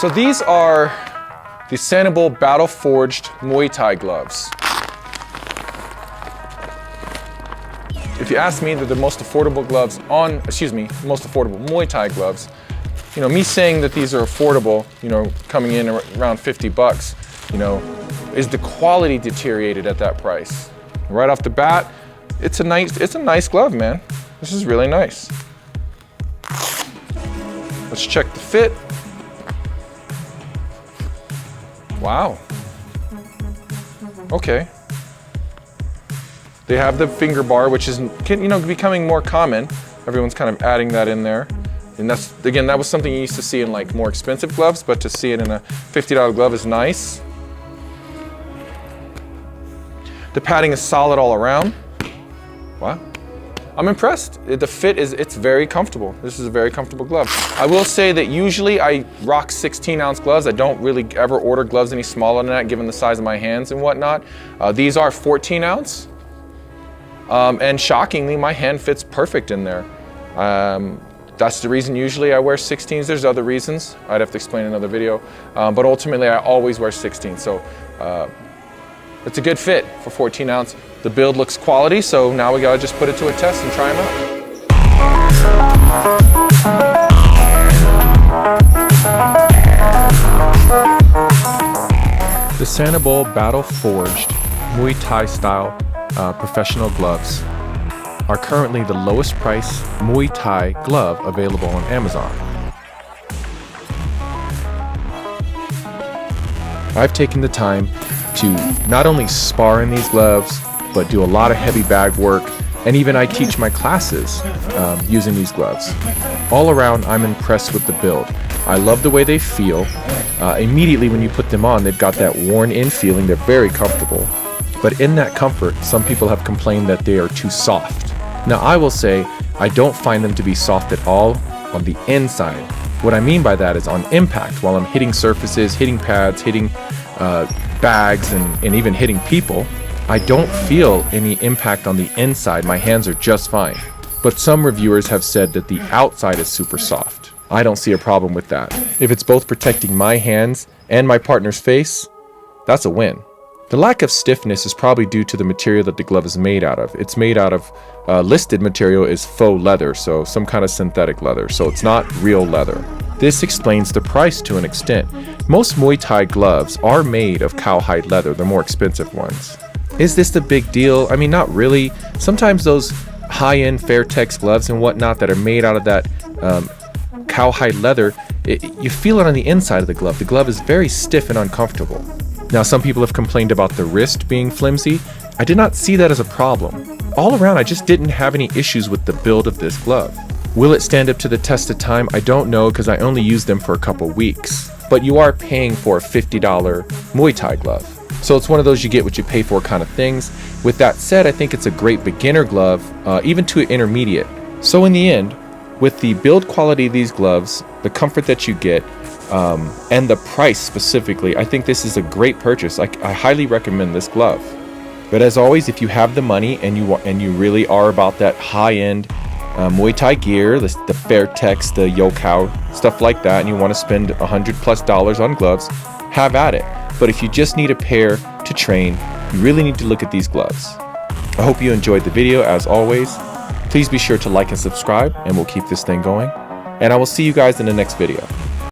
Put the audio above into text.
So these are the Sanabul Battle Forged Muay Thai gloves. If you ask me, they're the most affordable gloves most affordable Muay Thai gloves. You know, me saying that these are affordable, you know, coming in around 50 bucks, you know, is the quality deteriorated at that price? Right off the bat, it's a nice glove, man. This is really nice. Let's check the fit. Wow. Okay. They have the finger bar, which is, you know, becoming more common. Everyone's kind of adding that in there. And that's, again, that was something you used to see in like more expensive gloves, but to see it in a $50 glove is nice. The padding is solid all around. Wow. I'm impressed. The fit is, it's very comfortable. This is a very comfortable glove. I will say that usually I rock 16-ounce gloves. I don't really ever order gloves any smaller than that, given the size of my hands and whatnot. These are 14-ounce. And shockingly, my hand fits perfect in there. That's the reason usually I wear 16s. There's other reasons. I'd have to explain in another video. But ultimately, I always wear 16. So it's a good fit for 14-ounce. The build looks quality, so now we gotta just put it to a test and try them out. The Sanabul Battle Forged Muay Thai style professional gloves are currently the lowest price Muay Thai glove available on Amazon. I've taken the time to not only spar in these gloves, but do a lot of heavy bag work, and even I teach my classes using these gloves. All around, I'm impressed with the build. I love the way they feel. Immediately when you put them on, they've got that worn-in feeling. They're very comfortable. But in that comfort, some people have complained that they are too soft. Now, I will say, I don't find them to be soft at all on the inside. What I mean by that is on impact, while I'm hitting surfaces, hitting pads, hitting bags, and even hitting people, I don't feel any impact on the inside. My hands are just fine. But some reviewers have said that the outside is super soft. I don't see a problem with that. If it's both protecting my hands and my partner's face, that's a win. The lack of stiffness is probably due to the material that the glove is made out of. It's made out of, listed material is faux leather, so some kind of synthetic leather, so it's not real leather. This explains the price to an extent. Most Muay Thai gloves are made of cowhide leather, the more expensive ones. Is this the big deal? I mean, not really. Sometimes those high-end Fairtex gloves and whatnot that are made out of that cowhide leather, you feel it on the inside of the glove. The glove is very stiff and uncomfortable. Now, some people have complained about the wrist being flimsy. I did not see that as a problem. All around, I just didn't have any issues with the build of this glove. Will it stand up to the test of time? I don't know, because I only used them for a couple weeks. But you are paying for a $50 Muay Thai glove. So it's one of those you get what you pay for kind of things. With that said, I think it's a great beginner glove, even to an intermediate. So in the end, with the build quality of these gloves, the comfort that you get, and the price specifically, I think this is a great purchase. I highly recommend this glove. But as always, if you have the money and you really are about that high-end Muay Thai gear, the Fairtex, the Yokow, stuff like that, and you want to spend $100+ on gloves, have at it. But if you just need a pair to train, you really need to look at these gloves. I hope you enjoyed the video. As always, please be sure to like and subscribe, and we'll keep this thing going. And I will see you guys in the next video.